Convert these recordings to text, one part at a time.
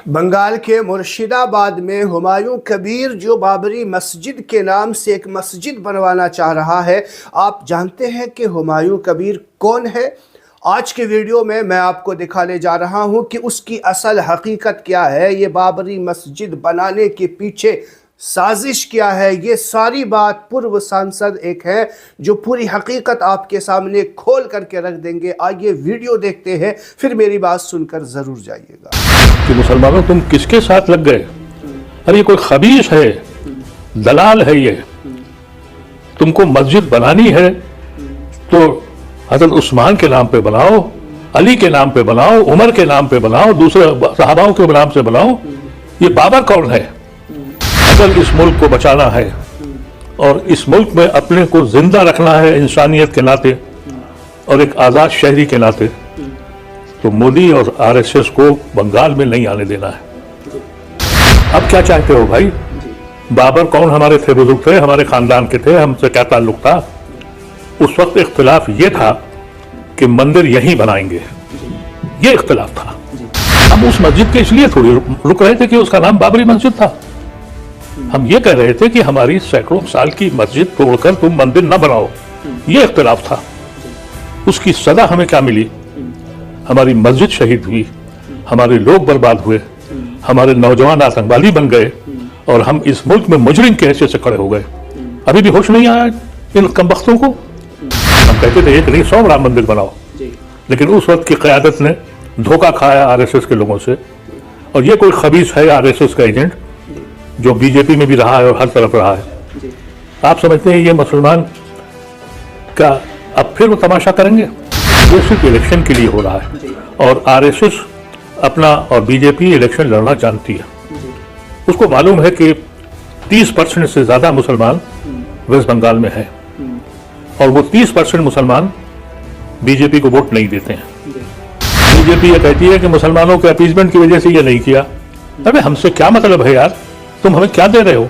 बंगाल के मुर्शिदाबाद में हुमायूं कबीर जो बाबरी मस्जिद के नाम से एक मस्जिद बनवाना चाह रहा है। आप जानते हैं कि हुमायूं कबीर कौन है? आज के वीडियो में मैं आपको दिखाने जा रहा हूं कि उसकी असल हकीकत क्या है, ये बाबरी मस्जिद बनाने के पीछे साजिश क्या है। ये सारी बात पूर्व सांसद एक है जो पूरी हकीकत आपके सामने खोल करके रख देंगे। आइए वीडियो देखते हैं, फिर मेरी बात सुनकर ज़रूर जाइएगा। कि मुसलमानों तुम किसके साथ लग गए? अरे ये कोई खबीस है, दलाल है। ये तुमको मस्जिद बनानी है तो हज़रत उस्मान के नाम पे बनाओ, अली के नाम पे बनाओ, उमर के नाम पे बनाओ, दूसरे सहाबाओं के नाम से बनाओ। ये बाबर कौन है? अगर इस मुल्क को बचाना है और इस मुल्क में अपने को जिंदा रखना है इंसानियत के नाते और एक आज़ाद शहरी के नाते, तो मोदी और आरएसएस को बंगाल में नहीं आने देना है। अब क्या चाहते हो भाई? बाबर कौन हमारे थे? बुजुर्ग थे, हमारे खानदान के थे, हमसे क्या ताल्लुक था? उस वक्त इख्तिलाफ ये था कि मंदिर यहीं बनाएंगे, ये इख्तिलाफ था। हम उस मस्जिद के इसलिए थोड़ी रुक रहे थे कि उसका नाम बाबरी मस्जिद था। हम ये कह रहे थे कि हमारी सैकड़ों साल की मस्जिद तोड़कर तुम मंदिर न बनाओ, ये इख्तिलाफ था। उसकी सजा हमें क्या मिली? हमारी मस्जिद शहीद हुई, हमारे लोग बर्बाद हुए, हमारे नौजवान आतंकवादी बन गए और हम इस मुल्क में मुजरिम के हैसियत से खड़े हो गए। अभी भी होश नहीं आया इन कमबख्तों को। हम कहते थे एक नहीं 100 राम मंदिर बनाओ, लेकिन उस वक्त की क़यादत ने धोखा खाया आरएसएस के लोगों से। और ये कोई खबीस है आरएसएस का एजेंट जो बीजेपी में भी रहा है और हर तरफ रहा है। आप समझते हैं ये मुसलमान का अब फिर वो तमाशा करेंगे? ये सिर्फ इलेक्शन के लिए हो रहा है और आरएसएस अपना और बीजेपी इलेक्शन लड़ना जानती है। उसको मालूम है कि 30% से ज़्यादा मुसलमान वेस्ट बंगाल में हैं और वो 30% मुसलमान बीजेपी को वोट नहीं देते हैं। बीजेपी ये कहती है कि मुसलमानों के अपीजमेंट की वजह से ये नहीं किया। अरे हमसे क्या मतलब है यार, तुम हमें क्या दे रहे हो?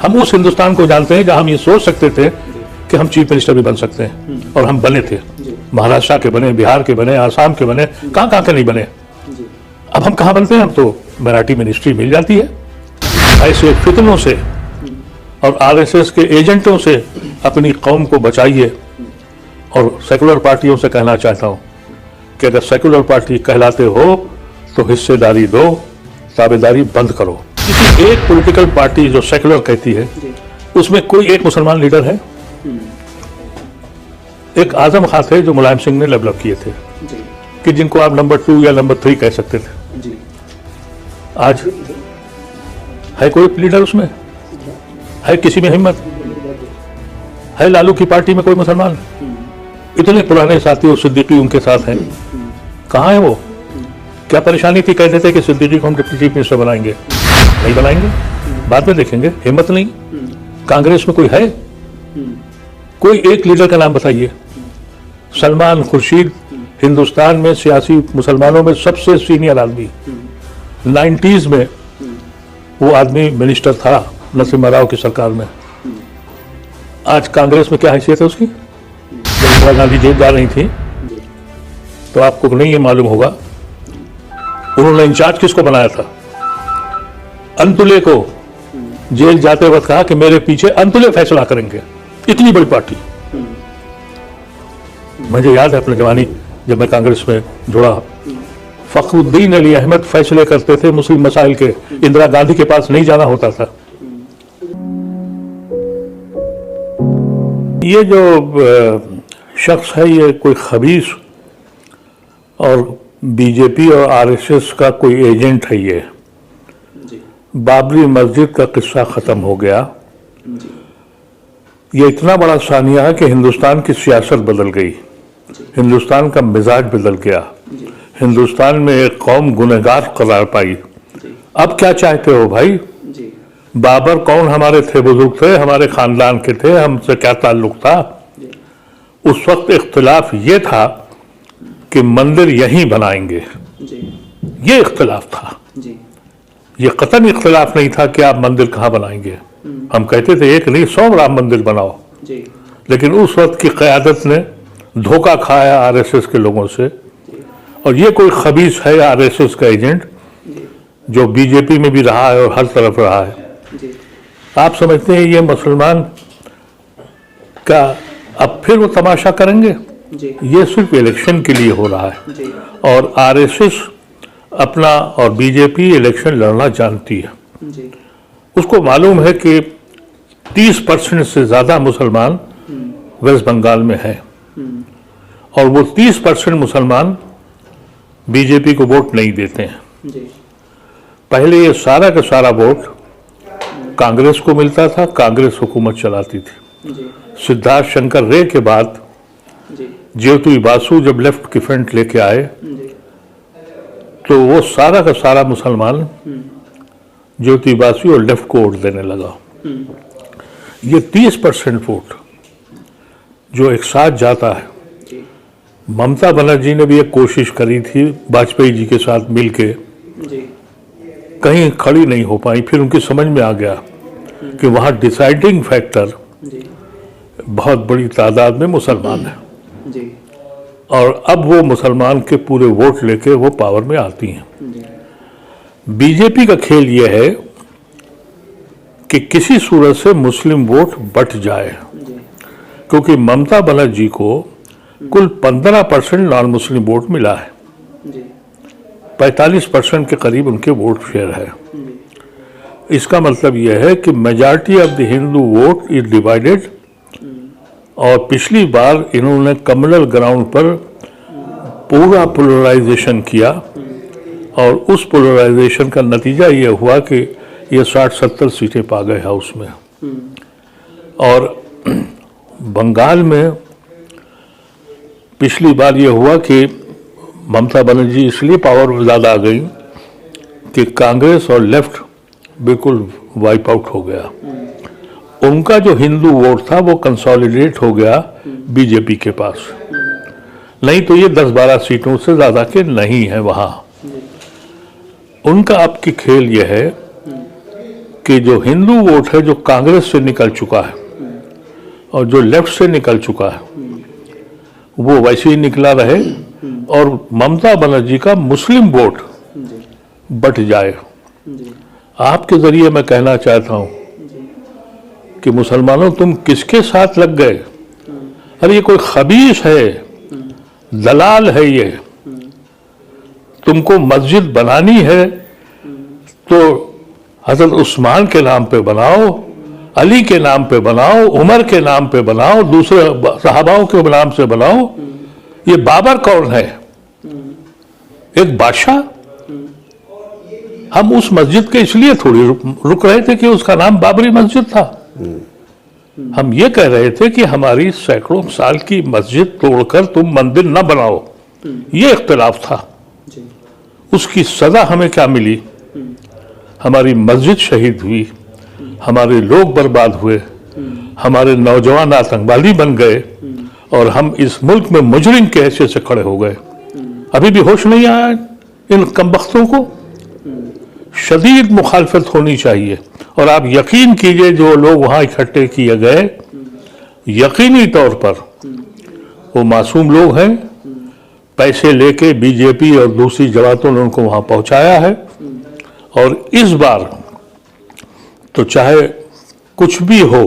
हम उस हिंदुस्तान को जानते हैं जहां हम ये सोच सकते थे कि हम चीफ मिनिस्टर भी बन सकते हैं और हम बने थे। महाराष्ट्र के बने, बिहार के बने, आसाम के बने, कहां के नहीं बने। अब हम कहां बनते हैं? हम तो मराठी मिनिस्ट्री मिल जाती है। ऐसे फितनों से और आरएसएस के एजेंटों से अपनी कौम को बचाइए। और सेकुलर पार्टियों से कहना चाहता हूं कि अगर सेकुलर पार्टी कहलाते हो तो हिस्सेदारी दो, ताबेदारी बंद करो। किसी एक पॉलिटिकल पार्टी जो सेकुलर कहती है उसमें कोई एक मुसलमान लीडर है? एक आजम खान थे जो मुलायम सिंह ने डेवलप किए थे कि जिनको आप नंबर 2 या नंबर 3 कह सकते थे। आज है कोई लीडर उसमें? है किसी में हिम्मत? है लालू की पार्टी में कोई मुसलमान? इतने पुराने साथी और सिद्दीकी उनके साथ हैं, कहाँ है वो? क्या परेशानी थी? कहते थे कि सिद्दीकी को हम डिप्टी चीफ मिनिस्टर बनाएंगे, नहीं बनाएंगे, बाद में देखेंगे। हिम्मत नहीं। कांग्रेस में कोई है? कोई एक लीडर का नाम बताइए। सलमान खुर्शीद हिंदुस्तान में सियासी मुसलमानों में सबसे सीनियर आदमी, 90s में वो आदमी मिनिस्टर था नरसिम्हा राव की सरकार में। आज कांग्रेस में क्या हैसियत है उसकी? जब इंदिरा गांधी जेल जा रही थी तो आपको नहीं ये मालूम होगा उन्होंने इंचार्ज किसको बनाया था? अंतुले को जेल जाते वक्त कहा कि मेरे पीछे अंतुले फैसला करेंगे। इतनी बड़ी पार्टी। मुझे याद है अपनी जवानी जब मैं कांग्रेस में जुड़ा, फखरुद्दीन अली अहमद फैसले करते थे मुस्लिम मसाइल के, इंदिरा गांधी के पास नहीं जाना होता था। ये जो शख्स है ये कोई खबीस और बीजेपी और आरएसएस का कोई एजेंट है। ये बाबरी मस्जिद का किस्सा खत्म हो गया। ये इतना बड़ा सानिया है कि हिंदुस्तान की सियासत बदल गई, हिंदुस्तान का मिजाज बदल गया, हिंदुस्तान में एक कौम गुनहगार करार पाई। अब क्या चाहते हो भाई? बाबर कौन हमारे थे? बुजुर्ग थे, हमारे खानदान के थे, हमसे क्या ताल्लुक था? उस वक्त इख्तिलाफ ये था कि मंदिर यहीं बनाएंगे, ये इख्तिलाफ था। ये कतन इख्तिलाफ नहीं था कि आप मंदिर कहाँ बनाएंगे। हम कहते थे एक नहीं 100 राम मंदिर बनाओ, लेकिन उस वक्त की क़यादत ने धोखा खाया आरएसएस के लोगों से। और ये कोई खबीस है आरएसएस का एजेंट जो बीजेपी में भी रहा है और हर तरफ रहा है। जी आप समझते हैं ये मुसलमान का अब फिर वो तमाशा करेंगे? जी ये सिर्फ इलेक्शन के लिए हो रहा है जी और आरएसएस अपना और बीजेपी इलेक्शन लड़ना जानती है। जी उसको मालूम है कि 30% से ज़्यादा मुसलमान वेस्ट बंगाल में हैं और वो 30% मुसलमान बीजेपी को वोट नहीं देते हैं। जी पहले ये सारा का सारा वोट कांग्रेस को मिलता था, कांग्रेस हुकूमत चलाती थी। जी सिद्धार्थ शंकर रे के बाद जी ज्योति बासु जब लेफ्ट की फ्रंट लेके आए जी तो वो सारा का सारा मुसलमान ज्योति बासु और लेफ्ट को वोट देने लगा। ये 30% वोट जो एक साथ जाता है। जी ममता बनर्जी ने भी एक कोशिश करी थी वाजपेयी जी के साथ मिलके, जी कहीं खड़ी नहीं हो पाई। फिर उनकी समझ में आ गया कि वहाँ डिसाइडिंग फैक्टर जी बहुत बड़ी तादाद में मुसलमान है जी और अब वो मुसलमान के पूरे वोट लेके वो पावर में आती हैं। जी बीजेपी का खेल ये है कि किसी सूरत से मुस्लिम वोट बट जाए, जी क्योंकि ममता बनर्जी को कुल 15% नॉन मुस्लिम वोट मिला है, जी 45% के करीब उनके वोट शेयर है। जी इसका मतलब यह है कि majority of the Hindu vote is divided और पिछली बार इन्होंने कम्युनल ग्राउंड पर पूरा पोलराइजेशन किया और उस पोलराइजेशन का नतीजा ये हुआ कि ये 60-70 सीटें पा गए हाउस में। और बंगाल में पिछली बार ये हुआ कि ममता बनर्जी इसलिए पावर में ज़्यादा आ गई कि कांग्रेस और लेफ्ट बिल्कुल वाइप आउट हो गया। उनका जो हिंदू वोट था वो कंसोलिडेट हो गया बीजेपी के पास, नहीं तो ये 10-12 सीटों से ज़्यादा के नहीं है वहाँ। उनका अब की खेल यह है कि जो हिंदू वोट है जो कांग्रेस से निकल चुका है और जो लेफ्ट से निकल चुका है वो वैसे ही निकला रहे और ममता बनर्जी का मुस्लिम वोट बट जाए। आपके जरिए मैं कहना चाहता हूं कि मुसलमानों तुम किसके साथ लग गए? अरे ये कोई खबीस है, दलाल है ये। तुमको मस्जिद बनानी है तो हजरत उस्मान के नाम पे बनाओ, अली के नाम पे बनाओ, उमर के नाम पे बनाओ, दूसरे सहाबाओं के नाम से बनाओ। ये बाबर कौन है? एक बादशाह। हम उस मस्जिद के इसलिए थोड़ी रुक रहे थे कि उसका नाम बाबरी मस्जिद था। हम ये कह रहे थे कि हमारी सैकड़ों साल की मस्जिद तोड़कर तुम मंदिर न बनाओ। ये इख्तिलाफ था। उसकी सजा हमें क्या मिली? हमारी मस्जिद शहीद हुई, हमारे लोग बर्बाद हुए, हमारे नौजवान आतंकवादी बन गए और हम इस मुल्क में मुजरिम के हैसियत से खड़े हो गए। अभी भी होश नहीं आया इन कमबख्तों को। शदीद मुखालफत होनी चाहिए और आप यकीन कीजिए जो लोग वहाँ इकट्ठे किए गए यकीनी तौर पर वो मासूम लोग हैं। पैसे लेके बीजेपी और दूसरी जमातों ने उनको वहाँ पहुँचाया है और इस बार तो चाहे कुछ भी हो,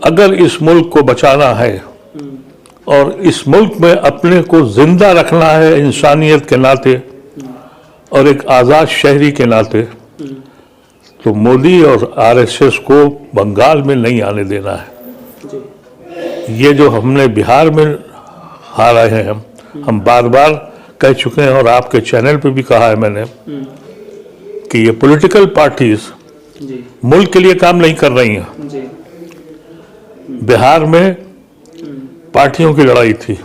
अगर इस मुल्क को बचाना है और इस मुल्क में अपने को जिंदा रखना है इंसानियत के नाते और एक आज़ाद शहरी के नाते, तो मोदी और आरएसएस को बंगाल में नहीं आने देना है। ये जो हमने बिहार में हारा है, हम बार बार कह चुके हैं और आपके चैनल पे भी कहा है मैंने कि ये पॉलिटिकल पार्टीज मुल्क के लिए काम नहीं कर रही हैं। बिहार में पार्टियों की लड़ाई थी,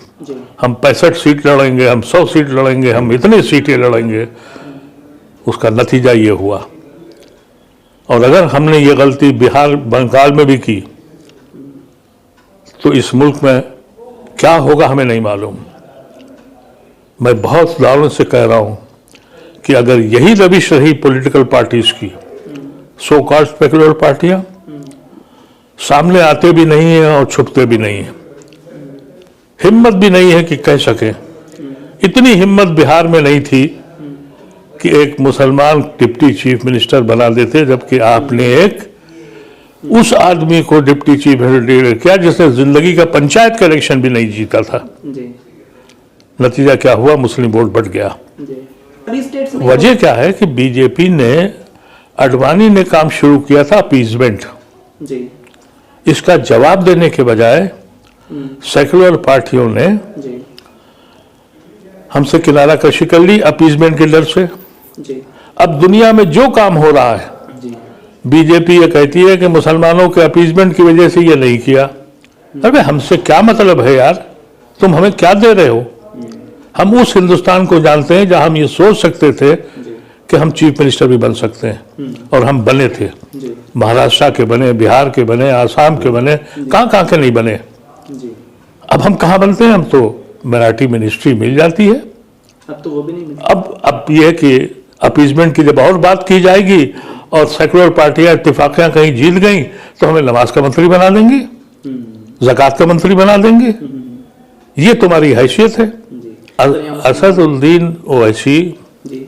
हम 65 सीट लड़ेंगे, हम 100 सीट लड़ेंगे, हम इतनी सीटें लड़ेंगे। उसका नतीजा ये हुआ। और अगर हमने ये गलती बिहार बंगाल में भी की तो इस मुल्क में क्या होगा हमें नहीं मालूम। मैं बहुत दारों से कह रहा हूं कि अगर यही रविश रही पॉलिटिकल पार्टीज की, सो कॉल्ड सेक्युलर पार्टियां सामने आते भी नहीं है और छुपते भी नहीं है, हिम्मत भी नहीं है कि कह सके। इतनी हिम्मत बिहार में नहीं थी कि एक मुसलमान डिप्टी चीफ मिनिस्टर बना देते, जबकि आपने एक उस आदमी को डिप्टी चीफ मिनिस्टर किया जिसने जिंदगी का पंचायत का इलेक्शन भी नहीं जीता था। जी नतीजा क्या हुआ? मुस्लिम वोट बढ़ गया। जी। अभी स्टेट्स में वजह क्या है कि बीजेपी ने, अडवाणी ने काम शुरू किया था अपीजमेंट, जी इसका जवाब देने के बजाय सेकुलर पार्टियों ने जी हमसे किनारा कशी कर ली अपीजमेंट के डर से। जी अब दुनिया में जो काम हो रहा है, जी बीजेपी ये कहती है कि मुसलमानों के अपीजमेंट की वजह से ये नहीं किया। अरे हमसे क्या मतलब है यार, तुम हमें क्या दे रहे हो? हम उस हिंदुस्तान को जानते हैं जहां हम ये सोच सकते थे कि हम चीफ मिनिस्टर भी बन सकते हैं, और हम बने थे। जी महाराष्ट्र के बने, बिहार के बने, आसाम के बने, कहाँ के नहीं बने। जी। अब हम कहाँ बनते हैं? हम तो मराठी मिनिस्ट्री मिल जाती है। अब तो वो भी नहीं मिलता। अब यह है कि अपीजमेंट की जब और बात की जाएगी और सेकुलर पार्टियां इत्तेफाकियां कहीं जीत गई तो हमें नमाज का मंत्री बना देंगे, ज़कात का मंत्री बना देंगे। ये तुम्हारी हैसियत है। जी असदुद्दीन ओवैसी जी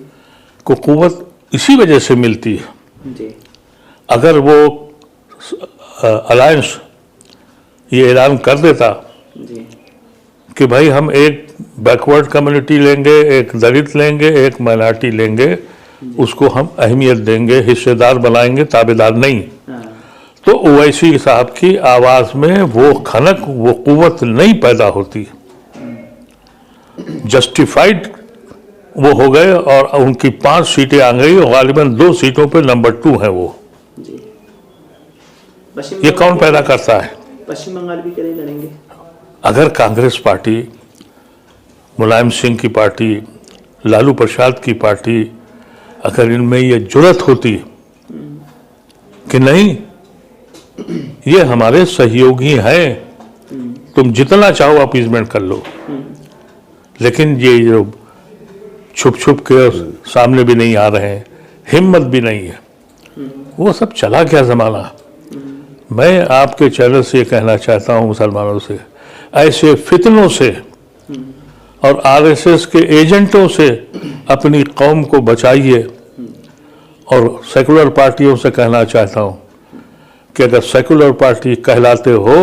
को कुव्वत इसी वजह से मिलती है। जी अगर वो अलायंस ये ऐलान कर देता जी कि भाई हम एक बैकवर्ड कम्युनिटी लेंगे, एक दलित लेंगे, एक माइनॉरिटी लेंगे, उसको हम अहमियत देंगे, हिस्सेदार बनाएंगे, ताबेदार नहीं, हाँ तो ओवैसी साहब की आवाज में वो खनक, वो कुव्वत नहीं पैदा होती। जस्टिफाइड वो हो गए और उनकी 5 सीटें आ गई और गालिबन 2 सीटों पे नंबर 2 है वो। जी। पश्चिम ये बंगाल कौन पैदा करता है? पश्चिम बंगाल भी कहीं लड़ेंगे। अगर कांग्रेस पार्टी, मुलायम सिंह की पार्टी, लालू प्रसाद की पार्टी, अगर इनमें ये जुर्रत होती कि नहीं ये हमारे सहयोगी हैं, तुम जितना चाहो अपीजमेंट कर लो, लेकिन ये जो छुप छुप के सामने भी नहीं आ रहे हैं, हिम्मत भी नहीं है, वो सब चला क्या जमाना। मैं आपके चैनल से ये कहना चाहता हूँ मुसलमानों से, ऐसे फितनों से और आरएसएस के एजेंटों से अपनी कौम को बचाइए। और सेकुलर पार्टियों से कहना चाहता हूँ कि अगर सेकुलर पार्टी कहलाते हो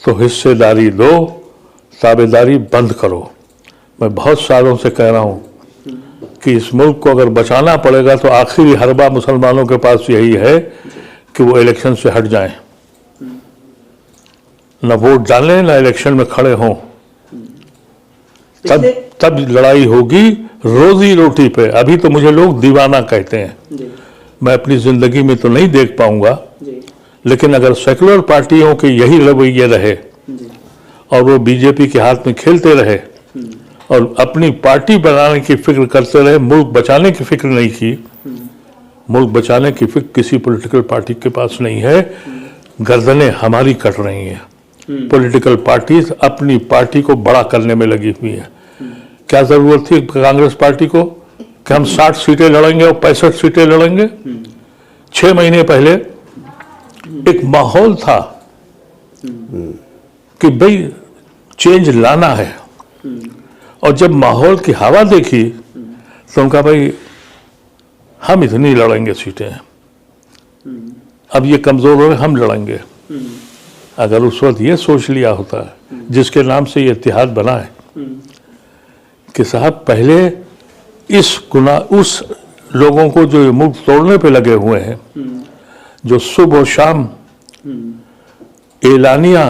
तो हिस्सेदारी दो, ताबेदारी बंद करो। मैं बहुत सालों से कह रहा हूँ कि इस मुल्क को अगर बचाना पड़ेगा तो आखिरी हरबा मुसलमानों के पास यही है कि वो इलेक्शन से हट जाएं, न वोट डालें, न इलेक्शन में खड़े हों। तब लड़ाई होगी रोजी रोटी पे। अभी तो मुझे लोग दीवाना कहते हैं, जी मैं अपनी जिंदगी में तो नहीं देख पाऊंगा, जी लेकिन अगर सेकुलर पार्टियों के यही रवैये रहे जी और वो बीजेपी के हाथ में खेलते रहे और अपनी पार्टी बनाने की फिक्र करते रहे, मुल्क बचाने की फिक्र नहीं की। मुल्क बचाने की फिक्र किसी पॉलिटिकल पार्टी के पास नहीं है। गर्दनें हमारी कट रही हैं। पॉलिटिकल पार्टीज अपनी पार्टी को बड़ा करने में लगी हुई हैं। क्या जरूरत थी कांग्रेस पार्टी को कि हम 60 सीटें लड़ेंगे और 65 सीटें लड़ेंगे? 6 महीने पहले एक माहौल था कि भाई चेंज लाना है, और जब माहौल की हवा देखी तो उनका भाई हम इतनी लड़ेंगे सीटें, अब ये कमजोर हो गए, हम लड़ेंगे। अगर उस वक्त ये सोच लिया होता है जिसके नाम से ये इत्तेहाद बना है कि साहब पहले उस लोगों को जो मुल्क तोड़ने पे लगे हुए हैं, जो सुबह और शाम एलानिया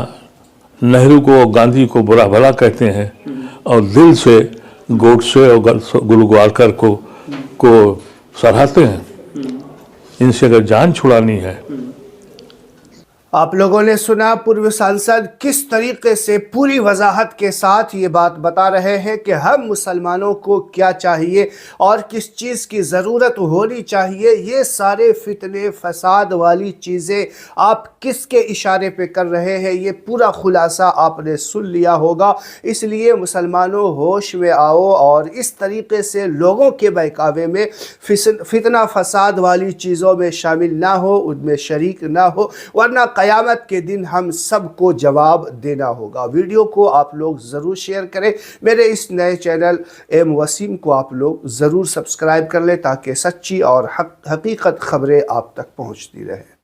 नेहरू को और गांधी को बुरा भला कहते हैं और दिल से गोडसे और गुरुग्वारकर को सराहते हैं, इनसे अगर जान छुड़ानी है। आप लोगों ने सुना पूर्व सांसद किस तरीके से पूरी वजाहत के साथ ये बात बता रहे हैं कि हम मुसलमानों को क्या चाहिए और किस चीज़ की ज़रूरत होनी चाहिए। ये सारे फितने फसाद वाली चीज़ें आप किसके इशारे पे कर रहे हैं, ये पूरा खुलासा आपने सुन लिया होगा। इसलिए मुसलमानों होश में आओ और इस तरीके से लोगों के बहकावे में फितना फसाद वाली चीज़ों में शामिल ना हो, उनमें शरीक ना हो, वरना क़यामत के दिन हम सबको जवाब देना होगा। वीडियो को आप लोग ज़रूर शेयर करें। मेरे इस नए चैनल एम वसीम को आप लोग ज़रूर सब्सक्राइब कर लें ताकि सच्ची और हकीकत ख़बरें आप तक पहुँचती रहें।